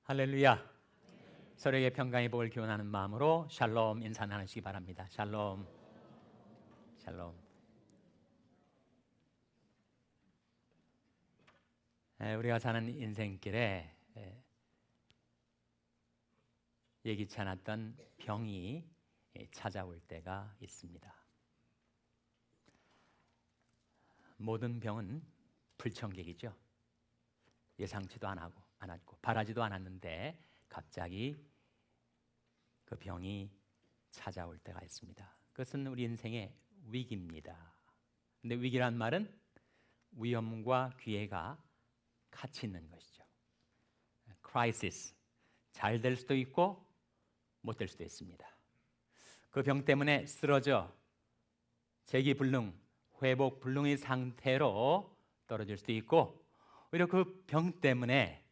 할렐루야. 서로에게 평강의 복을 기원하는 마음으로 샬롬 인사 나누시기 바랍니다. 샬롬. 샬롬. 우리가 사는 인생길에 예기치 않았던 병이 찾아올 때가 있습니다. 모든 병은 불청객이죠. 예상치도 않았고 바라지도 않았는데 갑자기 그 병이 찾아올 때가 있습니다. 그것은 우리 인생의 위기입니다. 근데 위기란 말은 위험과 기회가 같이 있는 것이죠. 크라이시스, 잘 될 수도 있고 못 될 수도 있습니다. 그 병 때문에 쓰러져 재기불능, 회복불능의 상태로 떨어질 수도 있고, 오히려 그 병 때문에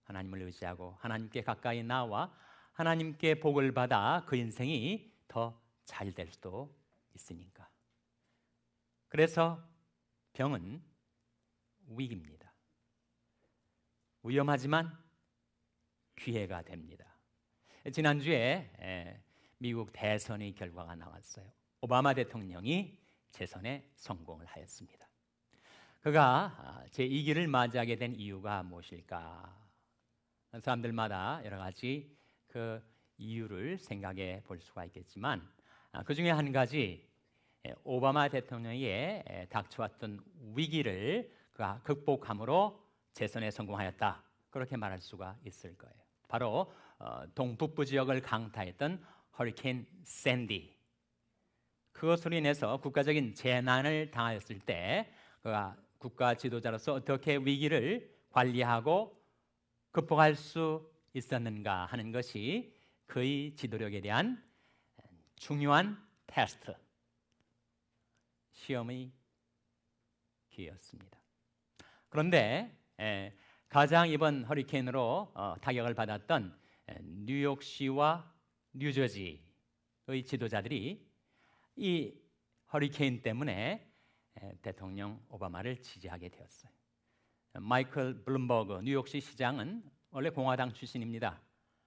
하나님을 의지하고 하나님께 가까이 나와 하나님께 복을 받아 그 인생이 더 잘 될 수도 있으니까. 그래서 병은 위기입니다. 위험하지만 기회가 됩니다. 지난주에 미국 대선의 결과가 나왔어요. 오바마 대통령이 재선에 성공을 하였습니다. 그가 제2기를 맞이하게 된 이유가 무엇일까? 사람들마다 여러 가지 그 이유를 생각해 볼 수가 있겠지만, 그 중에 한 가지, 오바마 대통령에게 닥쳐왔던 위기를 그가 극복함으로 재선에 성공하였다, 그렇게 말할 수가 있을 거예요. 바로 동북부 지역을 강타했던 허리케인 샌디, 그것으로 인해서 국가적인 재난을 당하였을 때 그가 국가 지도자로서 어떻게 위기를 관리하고 극복할 수 있었는가 하는 것이 그의 지도력에 대한 중요한 테스트, 시험의 기회였습니다. 그런데 가장 이번 허리케인으로 타격을 받았던 뉴욕시와 뉴저지의 지도자들이 이 허리케인 때문에 대통령 오바마를 지지하게 되었어요. 마이클 블룸버그 뉴욕시 시장은 원래 공화당 출신입니다.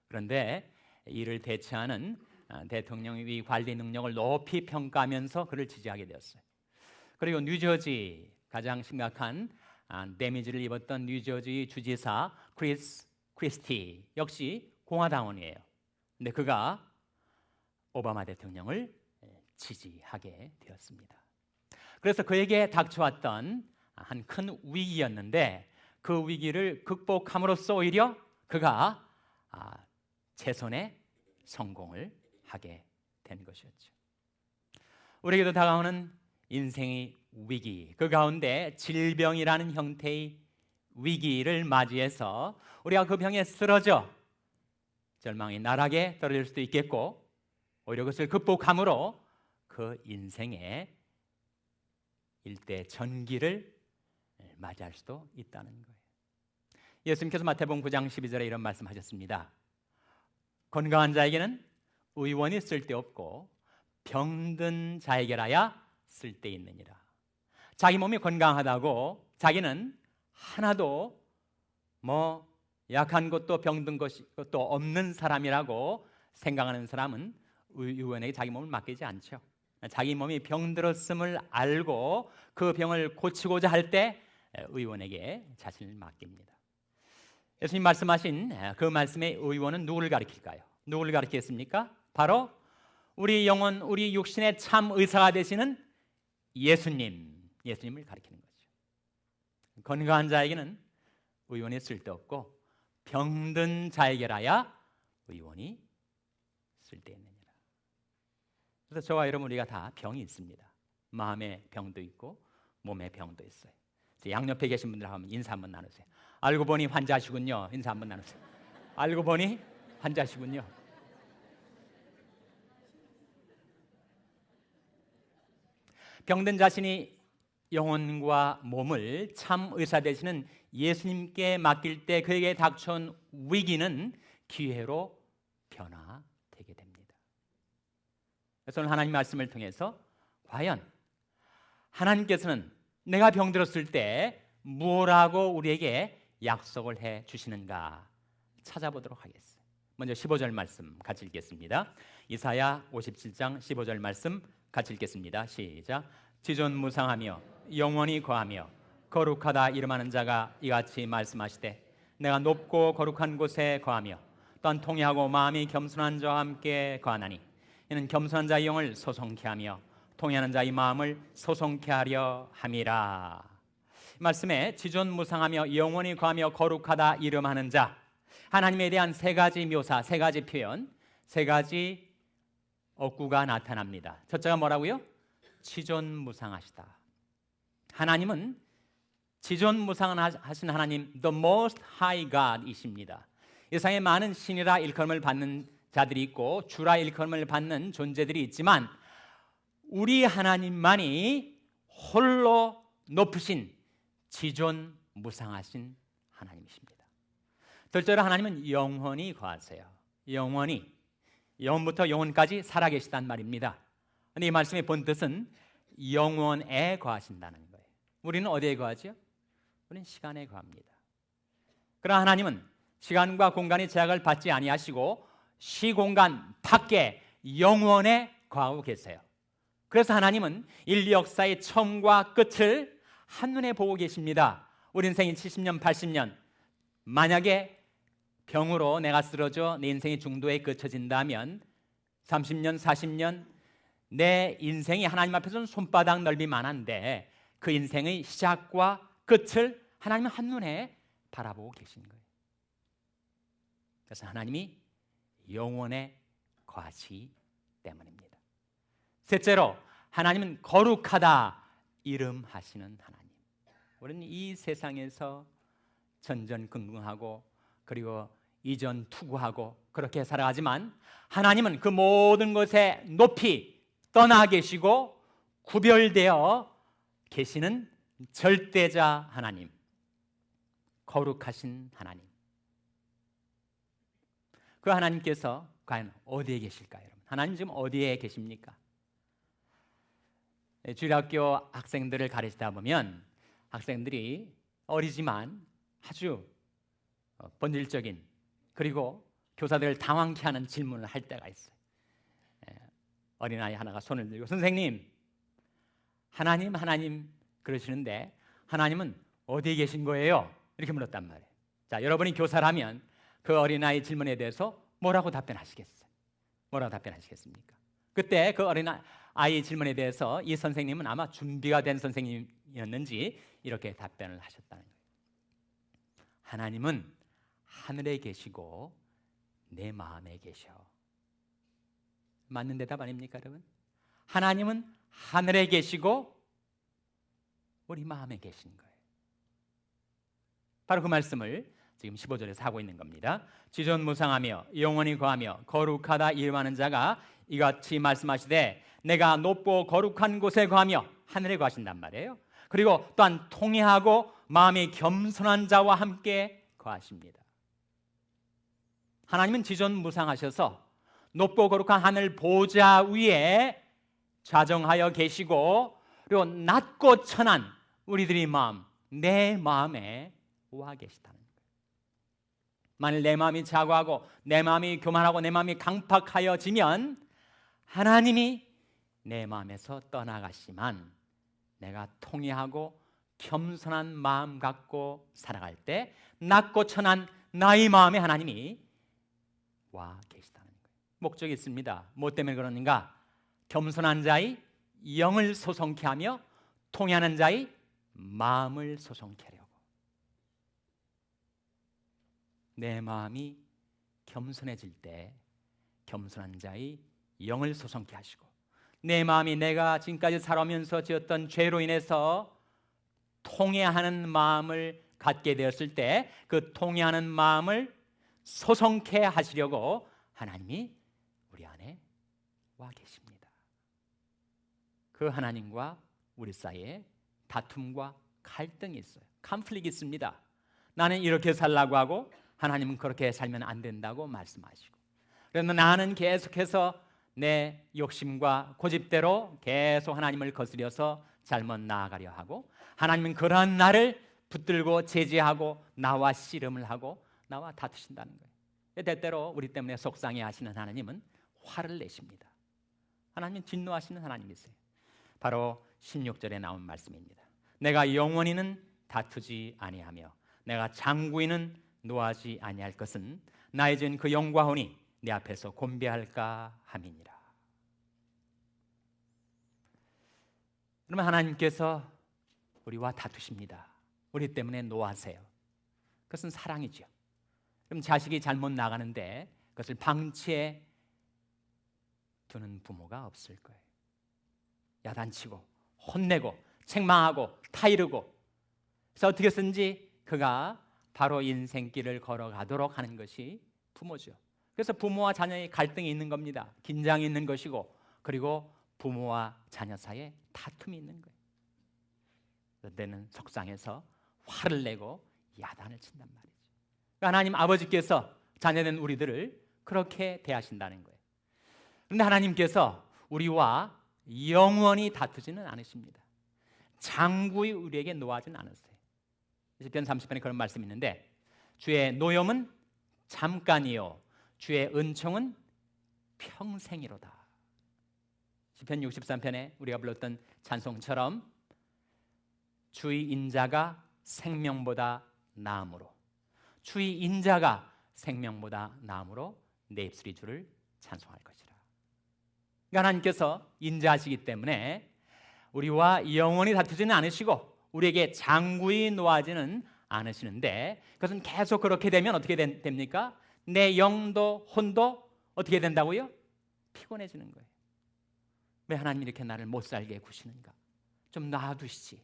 그런데 이를 대체하는 대통령의 관리 능력을 높이 평가하면서 그를 지지하게 되었어요. 그리고 뉴저지, 가장 심각한 데미지를 입었던 뉴저지 주지사 크리스 크리스티 역시 공화당원이에요. 근데 그가 오바마 대통령을 지지하게 되었습니다. 그래서 그에게 닥쳐왔던 한 큰 위기였는데, 그 위기를 극복함으로써 오히려 그가 재선에 성공을 하게 된 것이었죠. 우리에게도 다가오는 인생의 위기, 그 가운데 질병이라는 형태의 위기를 맞이해서 우리가 그 병에 쓰러져 절망의 나락에 떨어질 수도 있겠고, 오히려 그것을 극복함으로 그 인생의 일대 전기를 맞이할 수도 있다는 거예요. 예수님께서 마태복음 9장 12절에 이런 말씀하셨습니다. 건강한 자에게는 의원이 쓸데없고 병든 자에게라야 쓸데있느니라. 자기 몸이 건강하다고 자기는 하나도 약한 것도 병든 것도 없는 사람이라고 생각하는 사람은 의원에게 자기 몸을 맡기지 않죠. 자기 몸이 병들었음을 알고 그 병을 고치고자 할 때 의원에게 자신을 맡깁니다. 예수님 말씀하신 그 말씀의 의원은 누구를 가리킬까요? 누구를 가리키겠습니까? 바로 우리 영혼, 우리 육신의 참 의사가 되시는 예수님을 가리키는 거죠. 건강한 자에게는 의원이 쓸데없고 병든 자에게라야 의원이 쓸데있느니라. 그래서 저와 여러분, 우리가 다 병이 있습니다. 마음의 병도 있고 몸의 병도 있어요. 양옆에 계신 분들 한번 인사 한번 나누세요. 알고 보니 환자시군요. 인사 한번 나누세요. 알고 보니 환자시군요. 병든 자신이 영혼과 몸을 참 의사 되시는 예수님께 맡길 때 그에게 닥쳐온 위기는 기회로 변화되게 됩니다. 그래서 오늘 하나님 말씀을 통해서 과연 하나님께서는 내가 병들었을 때 무엇라고 우리에게 약속을 해 주시는가 찾아보도록 하겠습니다. 먼저 15절 말씀 같이 읽겠습니다. 이사야 57장 15절 말씀 같이 읽겠습니다. 시작. 지존무상하며 영원히 거하며 거룩하다 이름하는 자가 이같이 말씀하시되 내가 높고 거룩한 곳에 거하며 또한 통회하고 마음이 겸손한 자와 함께 거하나니 이는 겸손한 자의 영을 소송케 하며 통회하는 자의 마음을 소송케 하려 함이라. 이 말씀에 지존무상하며 영원히 거하며 거룩하다 이름하는 자, 하나님에 대한 세 가지 묘사, 세 가지 표현, 세 가지 어구가 나타납니다. 첫째가 뭐라고요? 지존무상하시다. 하나님은 지존무상하신 하나님, The Most High God이십니다. 이 세상에 많은 신이라 일컬음을 받는 자들이 있고 주라 일컬음을 받는 존재들이 있지만 우리 하나님만이 홀로 높으신 지존무상하신 하나님이십니다. 둘째로 하나님은 영원히 거하세요. 영원히, 영원부터 영원까지 살아계시단 말입니다. 그런데 이 말씀의 본 뜻은 영원에 거하신다는 거예요. 우리는 어디에 거하죠? 우리는 시간에 거합니다. 그러나 하나님은 시간과 공간의 제약을 받지 아니하시고 시공간 밖에 영원에 거하고 계세요. 그래서 하나님은 인류 역사의 처음과 끝을 한눈에 보고 계십니다. 우리 인생이 70년, 80년, 만약에 병으로 내가 쓰러져 내 인생이 중도에 그쳐진다면 30년, 40년 내 인생이 하나님 앞에서는 손바닥 넓이만한데 그 인생의 시작과 끝을 하나님은 한눈에 바라보고 계신 거예요. 그래서 하나님이 영원에 거하시기 때문입니다. 셋째로 하나님은 거룩하다 이름하시는 하나님. 우리는 이 세상에서 전전긍긍하고 그리고 이전 투구하고 그렇게 살아가지만 하나님은 그 모든 것에 높이 떠나 계시고 구별되어 계시는 절대자 하나님, 거룩하신 하나님. 그 하나님께서 과연 어디에 계실까요? 여러분? 하나님 지금 어디에 계십니까? 주일학교 학생들을 가르치다 보면 학생들이 어리지만 아주 본질적인 그리고 교사들을 당황케 하는 질문을 할 때가 있어요. 어린아이 하나가 손을 들고 선생님, 하나님 그러시는데 하나님은 어디에 계신 거예요? 이렇게 물었단 말이에요. 자, 여러분이 교사라면 그 어린아이 질문에 대해서 뭐라고 답변하시겠어요? 뭐라고 답변하시겠습니까? 그때 그 어린아이 질문에 대해서 이 선생님은 아마 준비가 된 선생님이었는지 이렇게 답변을 하셨다는 거예요. 하나님은 하늘에 계시고 내 마음에 계셔. 맞는 대답 아닙니까, 여러분? 하나님은 하늘에 계시고 우리 마음에 계신 거예요. 바로 그 말씀을 지금 15절에서 하고 있는 겁니다. 지존무상하며 영원히 거하며 거룩하다 이름하는 자가 이같이 말씀하시되 내가 높고 거룩한 곳에 거하며 하늘에 거하신단 말이에요. 그리고 또한 통회하고 마음이 겸손한 자와 함께 거하십니다. 하나님은 지존무상하셔서 높고 거룩한 하늘 보좌 위에 좌정하여 계시고 그리고 낮고 천한 우리들의 마음, 내 마음에 와 계시다는 거예요. 만일 내 마음이 자고하고 내 마음이 교만하고 내 마음이 강팍하여지면 하나님이 내 마음에서 떠나가시만 내가 통회하고 겸손한 마음 갖고 살아갈 때 낮고 천한 나의 마음에 하나님이 와 계시다는 거예요. 목적이 있습니다. 뭐 때문에 그러는가? 겸손한 자의 영을 소송케 하며 통회하는 자의 마음을 소송케 하려고. 내 마음이 겸손해질 때 겸손한 자의 영을 소송케 하시고 내 마음이 내가 지금까지 살아오면서 지었던 죄로 인해서 통회하는 마음을 갖게 되었을 때 그 통회하는 마음을 소송케 하시려고 하나님이 우리 안에 와 계십니다. 그 하나님과 우리 사이에 다툼과 갈등이 있어요. 컨플릭이 있습니다. 나는 이렇게 살라고 하고 하나님은 그렇게 살면 안 된다고 말씀하시고, 그래서 나는 계속해서 내 욕심과 고집대로 계속 하나님을 거스려서 잘못 나아가려 하고, 하나님은 그러한 나를 붙들고 제지하고 나와 씨름을 하고 나와 다투신다는 거예요. 때때로 우리 때문에 속상해 하시는 하나님은 화를 내십니다. 하나님은 진노하시는 하나님이세요. 바로 16절에 나온 말씀입니다. 내가 영원히는 다투지 아니하며 내가 장구이는 노하지 아니할 것은 나의 진 그 영과 혼이 내 앞에서 곤배할까 함이니라. 그러면 하나님께서 우리와 다투십니다. 우리 때문에 노하세요. 그것은 사랑이죠. 그럼 자식이 잘못 나가는데 그것을 방치해 두는 부모가 없을 거예요. 야단치고 혼내고 책망하고 타이르고, 그래서 어떻게 든지 그가 바로 인생길을 걸어가도록 하는 것이 부모죠. 그래서 부모와 자녀의 갈등이 있는 겁니다. 긴장이 있는 것이고, 그리고 부모와 자녀 사이에 다툼이 있는 거예요. 그때는 속상해서 화를 내고 야단을 친단 말이죠. 그러니까 하나님 아버지께서 자녀된 우리들을 그렇게 대하신다는 거예요. 그런데 하나님께서 우리와 영원히 다투지는 않으십니다. 장구히 우리에게 노하지는 않으세요. 시편 30편에 그런 말씀이 있는데, 주의 노염은 잠깐이요 주의 은총은 평생이로다. 시편 63편에 우리가 불렀던 찬송처럼 주의 인자가 생명보다 나음으로, 주의 인자가 생명보다 나음으로 내 입술이 주를 찬송할 것이라. 그러니까 하나님께서 인자하시기 때문에 우리와 영원히 다투지는 않으시고 우리에게 장구히 노하지는 않으시는데, 그것은 계속 그렇게 되면 어떻게 됩니까? 내 영도 혼도 어떻게 된다고요? 피곤해지는 거예요. 왜 하나님이 이렇게 나를 못 살게 구시는가? 좀 놔두시지.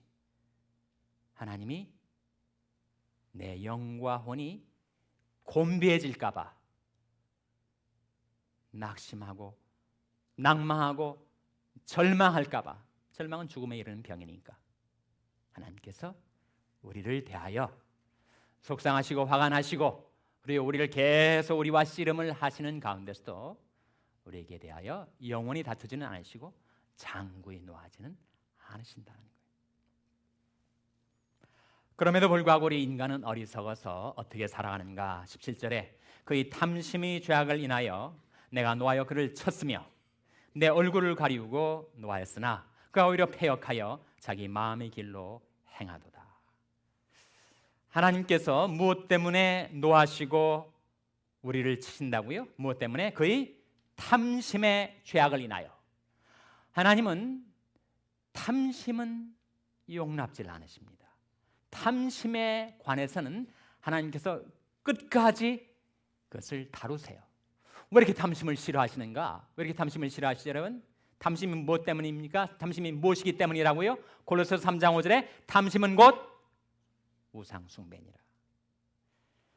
하나님이 내 영과 혼이 곤비해질까 봐 낙심하고 낭망하고 절망할까 봐. 절망은 죽음에 이르는 병이니까 하나님께서 우리를 대하여 속상하시고 화가 나시고, 그리고 우리를 계속 우리와 씨름을 하시는 가운데서도 우리에게 대하여 영원히 다투지는 않으시고 장구히 노하지는 않으신다는 거예요. 그럼에도 불구하고 우리 인간은 어리석어서 어떻게 살아가는가? 17절에 그의 탐심의 죄악을 인하여 내가 노하여 그를 쳤으며 내 얼굴을 가리우고 노하였으나 그가 오히려 패역하여 자기 마음의 길로 행하도다. 하나님께서 무엇 때문에 노하시고 우리를 치신다고요? 무엇 때문에? 그의 탐심의 죄악을 인하여. 하나님은 탐심은 용납질 않으십니다. 탐심에 관해서는 하나님께서 끝까지 그것을 다루세요. 왜 이렇게 탐심을 싫어하시는가? 왜 이렇게 탐심을 싫어하시죠, 여러분? 탐심이 무엇 때문입니까? 탐심이 무엇이기 때문이라고요? 골로새서 3장 5절에 탐심은 곧 우상 숭배니라.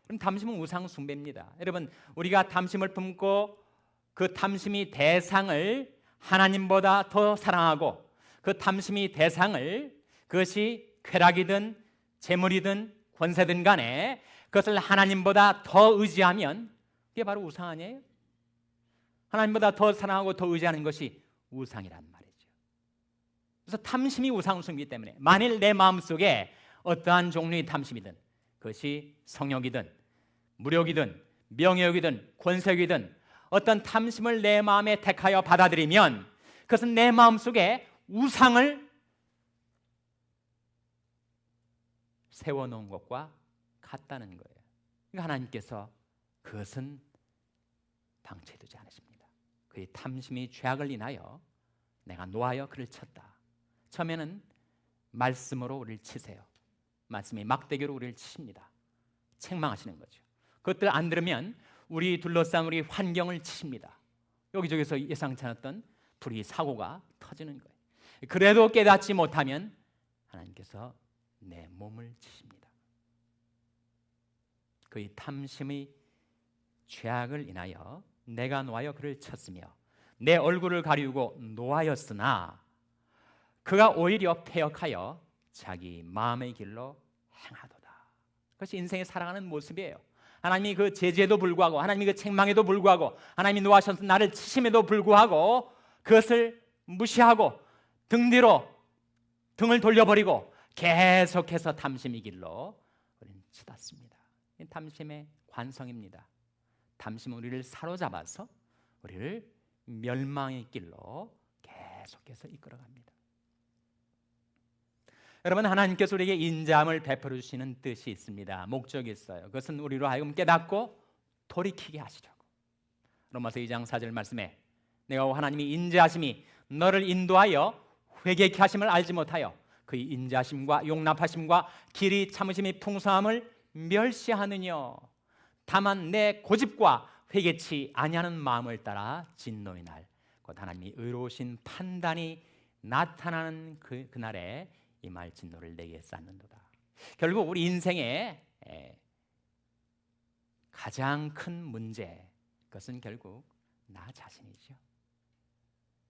그럼 탐심은 우상 숭배입니다. 여러분, 우리가 탐심을 품고 그 탐심이 대상을 하나님보다 더 사랑하고, 그 탐심이 대상을, 그것이 쾌락이든 재물이든 권세든 간에 그것을 하나님보다 더 의지하면 그게 바로 우상 아니에요? 하나님보다 더 사랑하고 더 의지하는 것이 우상이란 말이죠. 그래서 탐심이 우상을 숨기기 때문에 만일 내 마음속에 어떠한 종류의 탐심이든, 그것이 성욕이든 무력이든 명예욕이든 권세욕이든 어떤 탐심을 내 마음에 택하여 받아들이면 그것은 내 마음속에 우상을 세워놓은 것과 같다는 거예요. 그러니까 하나님께서 그것은 방치해두지 않으십니다. 그의 탐심이 죄악을 인하여 내가 노하여 그를 쳤다. 처음에는 말씀으로 우리를 치세요. 말씀이 막대기로 우리를 치십니다. 책망하시는 거죠. 그것들 안 들으면 우리 둘러싼 우리 환경을 치십니다. 여기저기서 예상치 않았던 불의 사고가 터지는 거예요. 그래도 깨닫지 못하면 하나님께서 내 몸을 치십니다. 그의 탐심의 죄악을 인하여 내가 노하여 그를 쳤으며 내 얼굴을 가리우고 노하였으나 그가 오히려 패역하여 자기 마음의 길로 행하도다. 그것이 인생에 살아가는 모습이에요. 하나님이 그 제재에도 불구하고, 하나님이 그 책망에도 불구하고, 하나님이 노하셔서 나를 치심에도 불구하고 그것을 무시하고 등 뒤로 등을 돌려버리고 계속해서 탐심의 길로 우리는 치닫습니다. 이 탐심의 관성입니다. 탐심은 우리를 사로잡아서 우리를 멸망의 길로 계속해서 이끌어갑니다. 여러분, 하나님께서 우리에게 인자함을 베풀어 주시는 뜻이 있습니다. 목적이 있어요. 그것은 우리로 하여금 깨닫고 돌이키게 하시려고. 로마서 2장 4절 말씀에 내가 하나님이 인자하심이 너를 인도하여 회개케 하심을 알지 못하여 그의 인자하심과 용납하심과 길이 참으심이 풍성함을 멸시하느뇨. 다만 내 고집과 회개치 아니하는 마음을 따라 진노의 날 곧 하나님이 의로우신 판단이 나타나는 그날에 이 말 진노를 내게 쌓는도다. 결국 우리 인생의 가장 큰 문제, 그것은 결국 나 자신이죠.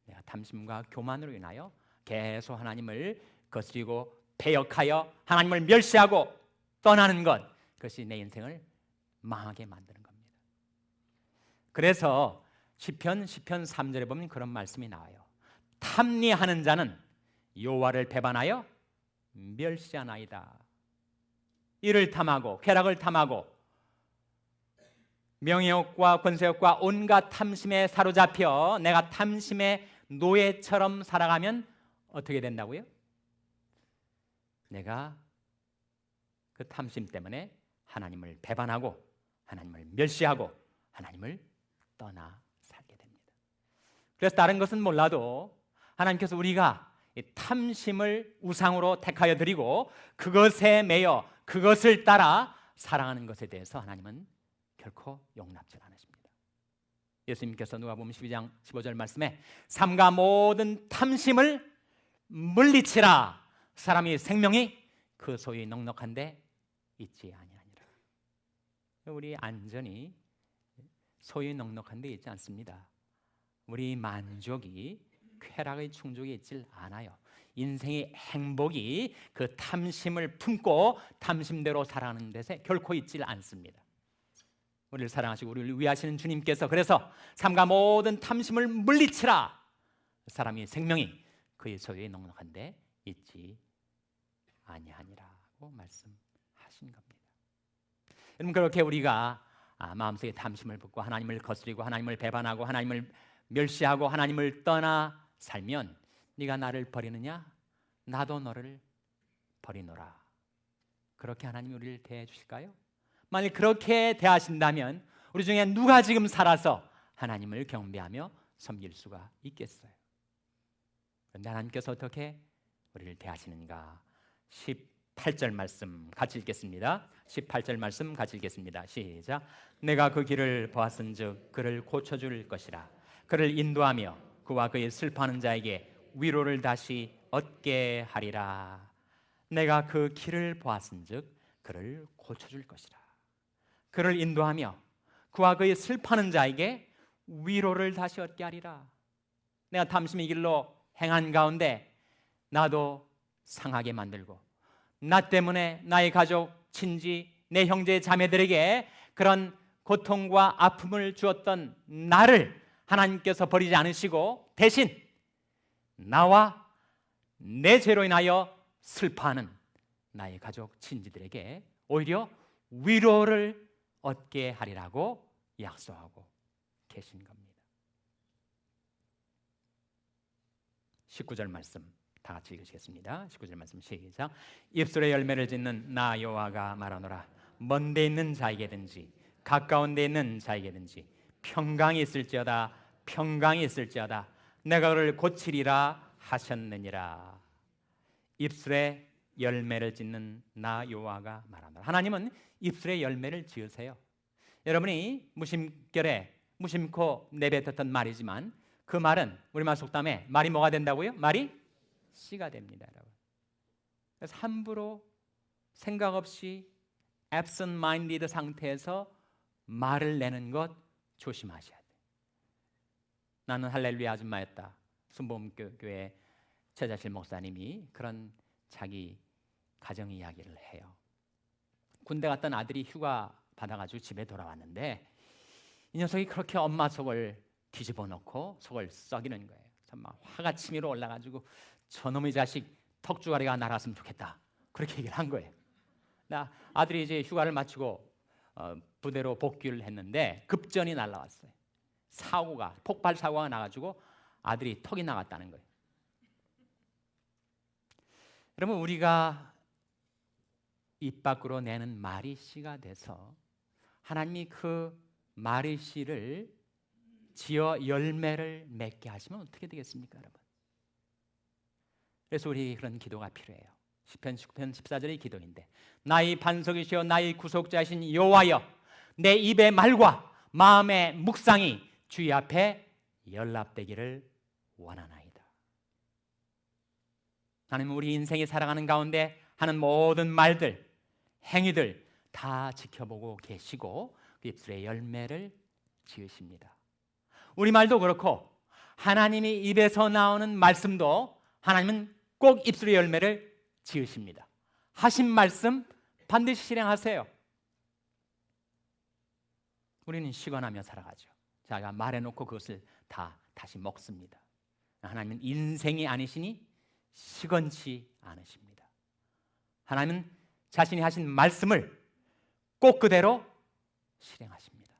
내가 탐심과 교만으로 인하여 계속 하나님을 거스리고 배역하여 하나님을 멸시하고 떠나는 것, 그것이 내 인생을 망하게 만드는 겁니다. 그래서 시편 3절에 보면 그런 말씀이 나와요. 탐리하는 자는 여호와를 배반하여 멸시하나이다. 이를 탐하고 쾌락을 탐하고 명예욕과 권세욕과 온갖 탐심에 사로잡혀 내가 탐심의 노예처럼 살아가면 어떻게 된다고요? 내가 그 탐심 때문에 하나님을 배반하고 하나님을 멸시하고 하나님을 떠나 살게 됩니다. 그래서 다른 것은 몰라도 하나님께서 우리가 이 탐심을 우상으로 택하여 드리고 그것에 매여 그것을 따라 사랑하는 것에 대해서 하나님은 결코 용납지 않으십니다. 예수님께서 누가복음 12장 15절 말씀에 삼가 모든 탐심을 물리치라. 사람이 생명이 그 소위 넉넉한데 있지 아니하니라. 우리 안전이 소위 넉넉한데 있지 않습니다. 우리 만족이 쾌락의 충족이 있질 않아요. 인생의 행복이 그 탐심을 품고 탐심대로 살아가는 데서 결코 있질 않습니다. 우리를 사랑하시고 우리를 위하시는 주님께서 그래서 삼가 모든 탐심을 물리치라. 사람이 생명이 그의 소유에 넉넉한데 있지 아니하니라고 말씀하신 겁니다. 여러분, 그렇게 우리가 마음속에 탐심을 품고 하나님을 거스리고 하나님을 배반하고 하나님을 멸시하고 하나님을 떠나 살면 네가 나를 버리느냐? 나도 너를 버리노라. 그렇게 하나님이 우리를 대해 주실까요? 만약 그렇게 대하신다면 우리 중에 누가 지금 살아서 하나님을 경배하며 섬길 수가 있겠어요? 그런데 하나님께서 어떻게 우리를 대하시는가? 18절 말씀 같이 읽겠습니다. 18절 말씀 같이 읽겠습니다. 시작. 내가 그 길을 보았은즉 그를 고쳐줄 것이라. 그를 인도하며 그와 그의 슬퍼하는 자에게 위로를 다시 얻게 하리라. 내가 그 길을 보았은즉 그를 고쳐줄 것이라. 그를 인도하며 그와 그의 슬퍼하는 자에게 위로를 다시 얻게 하리라. 내가 탐심의 길로 행한 가운데 나도 상하게 만들고 나 때문에 나의 가족, 친지, 내 형제 자매들에게 그런 고통과 아픔을 주었던 나를 하나님께서 버리지 않으시고 대신 나와 내 죄로 인하여 슬퍼하는 나의 가족, 친지들에게 오히려 위로를 얻게 하리라고 약속하고 계신 겁니다. 19절 말씀 다 같이 읽으시겠습니다. 19절 말씀 시작. 입술에 열매를 짓는 나 여호와가 말하노라. 먼 데 있는 자에게든지 가까운 데 있는 자에게든지 평강이 있을지어다. 평강이 있을지어다. 내가 그를 고치리라 하셨느니라. 입술에 열매를 짓는 나 여호와가 말하노라. 하나님은 입술에 열매를 지으세요. 여러분이 무심코 내뱉었던 말이지만 그 말은 우리말 속담에 말이 뭐가 된다고요? 말이 씨가 됩니다, 여러분. 그래서 함부로 생각 없이 absent-minded 상태에서 말을 내는 것 조심하셔야 돼요. 나는 할렐루야 아줌마였다. 순복음교회 최자실 목사님이 그런 자기 가정 이야기를 해요. 군대 갔던 아들이 휴가 받아가지고 집에 돌아왔는데 이 녀석이 그렇게 엄마 속을 뒤집어 놓고 속을 썩이는 거예요. 정말 화가 치밀어 올라가지고 저놈의 자식 턱주가리가 날았으면 좋겠다. 그렇게 얘기를 한 거예요. 나 아들이 이제 휴가를 마치고 부대로 복귀를 했는데 급전이 날라왔어요. 폭발 사고가 나가지고 아들이 턱이 나갔다는 거예요. 여러분, 우리가 입 밖으로 내는 말이 씨가 돼서 하나님이 그 말의 씨를 지어 열매를 맺게 하시면 어떻게 되겠습니까, 여러분? 그래서 우리 그런 기도가 필요해요. 시편 19편 14절의 기도인데, 나의 반석이시여 나의 구속자이신 여호와여, 내 입의 말과 마음의 묵상이 주의 앞에 연락되기를 원하나이다. 하나님, 우리 인생이 살아가는 가운데 하는 모든 말들, 행위들 다 지켜보고 계시고 그 입술의 열매를 지으십니다. 우리 말도 그렇고 하나님이 입에서 나오는 말씀도 하나님은 꼭 입술의 열매를 지으십니다. 하신 말씀 반드시 실행하세요. 우리는 시건하며 살아가죠. 자기가 말해놓고 그것을 다시 먹습니다. 하나님은 인생이 아니시니 시건치 않으십니다. 하나님은 자신이 하신 말씀을 꼭 그대로 실행하십니다.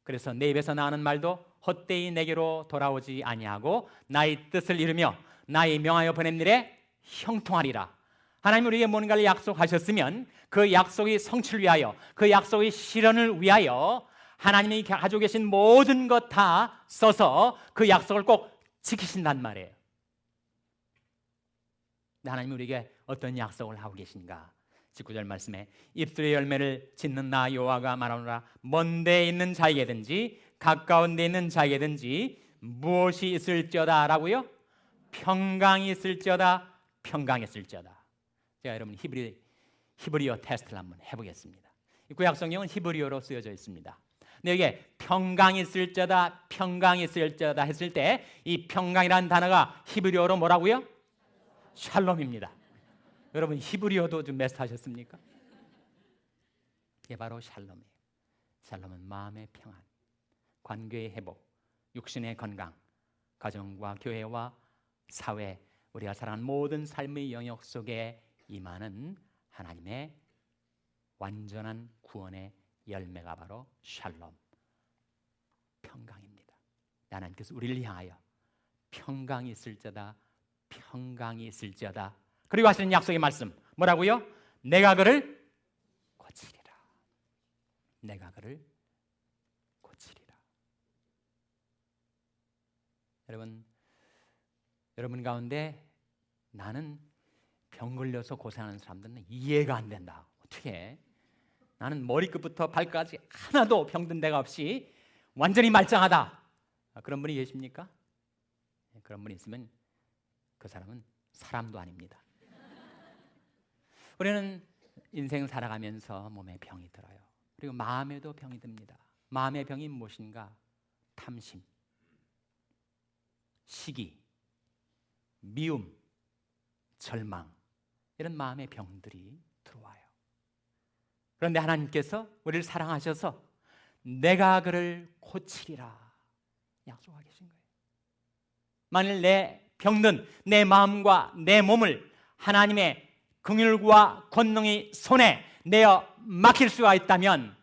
그래서 내 입에서 나오는 말도 헛되이 내게로 돌아오지 아니하고 나의 뜻을 이루며 나의 명하여 보낸 일에 형통하리라. 하나님 우리에게 뭔가를 약속하셨으면 그 약속의 성취를 위하여, 그 약속의 실현을 위하여 하나님이 가지고 계신 모든 것 다 써서 그 약속을 꼭 지키신단 말이에요. 하나님이 우리에게 어떤 약속을 하고 계신가? 19절 말씀에 입술의 열매를 짓는 나 여호와가 말하노라. 먼 데에 있는 자에게든지 가까운 데에 있는 자에게든지 무엇이 있을지어다 라고요? 평강이 있을지어다, 평강이 있을지어다. 제가 여러분 히브리어 테스트를 한번 해보겠습니다. 구약 성경은 히브리어로 쓰여져 있습니다. 근데 여기에 평강이 있을지어다, 평강이 있을지어다 했을 때 이 평강이라는 단어가 히브리어로 뭐라고요? 샬롬입니다. 여러분 히브리어도 좀 메스트하셨습니까? 이게 바로 샬롬이에요. 샬롬은 마음의 평안, 관계의 회복, 육신의 건강, 가정과 교회와 사회, 우리가 살아가는 모든 삶의 영역 속에 임하는 하나님의 완전한 구원의 열매가 바로 샬롬, 평강입니다. 하나님께서 우리를 향하여 평강이 있을지어다, 평강이 있을지어다. 그리고 하시는 약속의 말씀 뭐라고요? 내가 그를 고치리라. 내가 그를 고치리라. 여러분 가운데 나는 병 걸려서 고생하는 사람들은 이해가 안 된다. 어떻게? 나는 머리끝부터 발까지 하나도 병든 데가 없이 완전히 말짱하다. 그런 분이 계십니까? 그런 분이 있으면 그 사람은 사람도 아닙니다. 우리는 인생을 살아가면서 몸에 병이 들어요. 그리고 마음에도 병이 듭니다. 마음의 병이 무엇인가? 탐심, 시기, 미움, 절망, 이런 마음의 병들이 들어와요. 그런데 하나님께서 우리를 사랑하셔서 내가 그를 고치리라 약속하고 계신 거예요. 만일 내 병든 내 마음과 내 몸을 하나님의 긍휼과 권능의 손에 내어 맡길 수가 있다면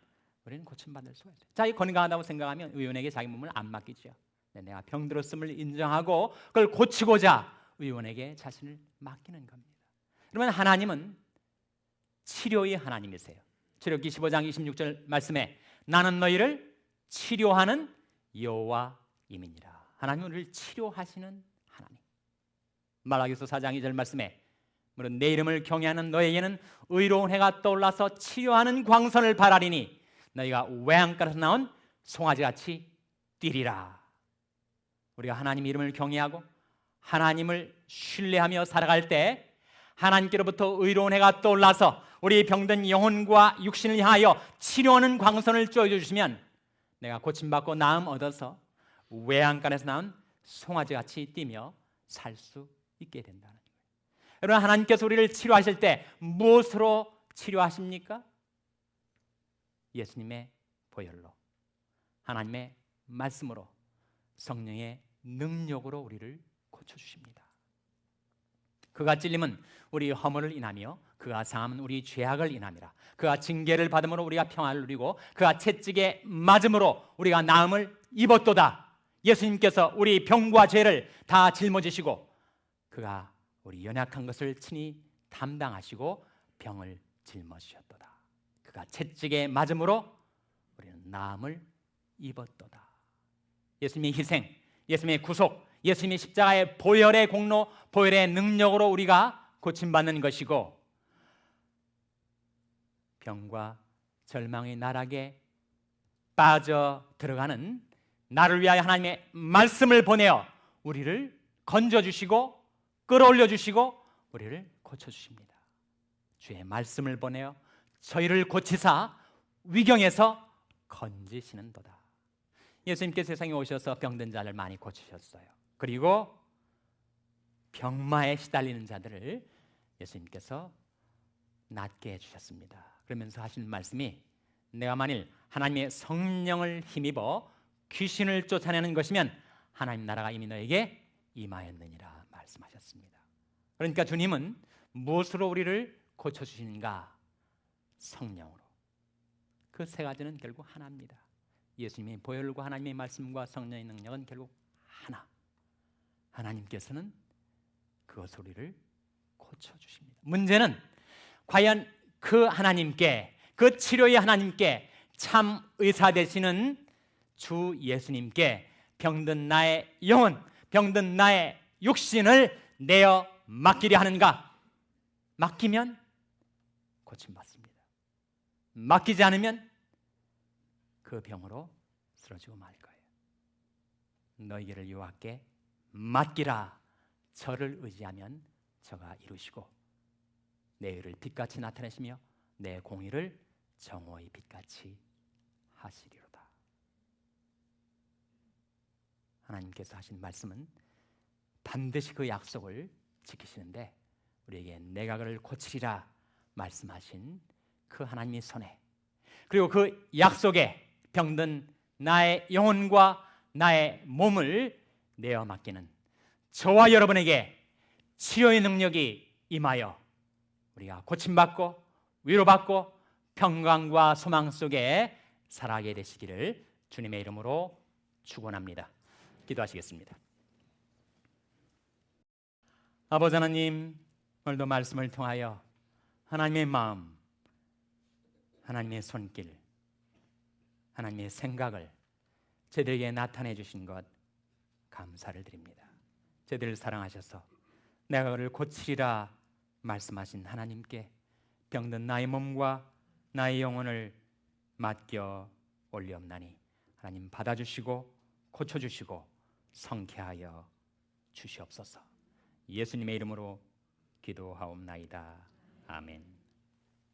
우리는 고침받을 수가 있어요. 자기 건강하다고 생각하면 의원에게 자기 몸을 안 맡기죠. 내가 병들었음을 인정하고 그걸 고치고자 의원에게 자신을 맡기는 겁니다. 그러면 하나님은 치료의 하나님이세요. 출애굽기 15장 26절 말씀에 나는 너희를 치료하는 여호와임이니라. 하나님은 우리를 치료하시는 하나님. 말라기서 4장 2절 말씀에 물론 내 이름을 경외하는 너에게는 의로운 해가 떠올라서 치료하는 광선을 발하리니 너희가 외양간에서 나온 송아지같이 뛰리라. 우리가 하나님 이름을 경외하고 하나님을 신뢰하며 살아갈 때 하나님께로부터 의로운 해가 떠올라서 우리 병든 영혼과 육신을 향하여 치료하는 광선을 쬐어주시면 내가 고침받고 나음 얻어서 외양간에서 나온 송아지같이 뛰며 살 수 있게 된다는 거예요. 여러분, 하나님께서 우리를 치료하실 때 무엇으로 치료하십니까? 예수님의 보혈로, 하나님의 말씀으로, 성령의 능력으로 우리를 고쳐주십니다. 그가 찔림은 우리 허물을 인하며 그가 상함은 우리 죄악을 인함이라. 그가 징계를 받음으로 우리가 평안을 누리고 그가 채찍에 맞음으로 우리가 나음을 입었도다. 예수님께서 우리 병과 죄를 다 짊어지시고 그가 우리 연약한 것을 친히 담당하시고 병을 짊어지셨도다. 그가 채찍에 맞음으로 우리는 나음을 입었도다. 예수님의 희생, 예수님의 구속, 예수님의 십자가의 보혈의 공로, 보혈의 능력으로 우리가 고침받는 것이고 병과 절망의 나락에 빠져 들어가는 나를 위하여 하나님의 말씀을 보내어 우리를 건져주시고 끌어올려주시고 우리를 고쳐주십니다. 주의 말씀을 보내어 저희를 고치사 위경에서 건지시는도다. 예수님께서 세상에 오셔서 병든 자를 많이 고치셨어요. 그리고 병마에 시달리는 자들을 예수님께서 낫게 해주셨습니다. 그러면서 하시는 말씀이 내가 만일 하나님의 성령을 힘입어 귀신을 쫓아내는 것이면 하나님 나라가 이미 너에게 임하였느니라 말씀하셨습니다. 그러니까 주님은 무엇으로 우리를 고쳐주시는가? 성령으로. 그 세 가지는 결국 하나입니다. 예수님의 보혈과 하나님의 말씀과 성령의 능력은 결국 하나. 하나님께서는 그것으로 우리를 고쳐주십니다. 문제는 과연 그 하나님께, 그 치료의 하나님께, 참 의사 되시는 주 예수님께 병든 나의 영혼, 병든 나의 육신을 내어 맡기려 하는가? 맡기면 고침받습니다. 맡기지 않으면 그 병으로 쓰러지고 말 거예요. 너희를 여호와께 맡기라. 저를 의지하면 저가 이루시고 내 의를 빛같이 나타내시며 내 공의를 정오의 빛같이 하시리로다. 하나님께서 하신 말씀은 반드시 그 약속을 지키시는데 우리에게 내가 그를 고치리라 말씀하신 그 하나님의 손에, 그리고 그 약속에 병든 나의 영혼과 나의 몸을 내어 맡기는 저와 여러분에게 치료의 능력이 임하여 우리가 고침받고 위로받고 평강과 소망 속에 살아가게 되시기를 주님의 이름으로 축원합니다. 기도하시겠습니다. 아버지 하나님, 오늘도 말씀을 통하여 하나님의 마음, 하나님의 손길, 하나님의 생각을 저희들에게 나타내 주신 것 감사를 드립니다. 저희들을 사랑하셔서 내가 그를 고치리라 말씀하신 하나님께 병든 나의 몸과 나의 영혼을 맡겨 올리옵나니 하나님 받아주시고 고쳐주시고 성쾌하여 주시옵소서. 예수님의 이름으로 기도하옵나이다. 아멘.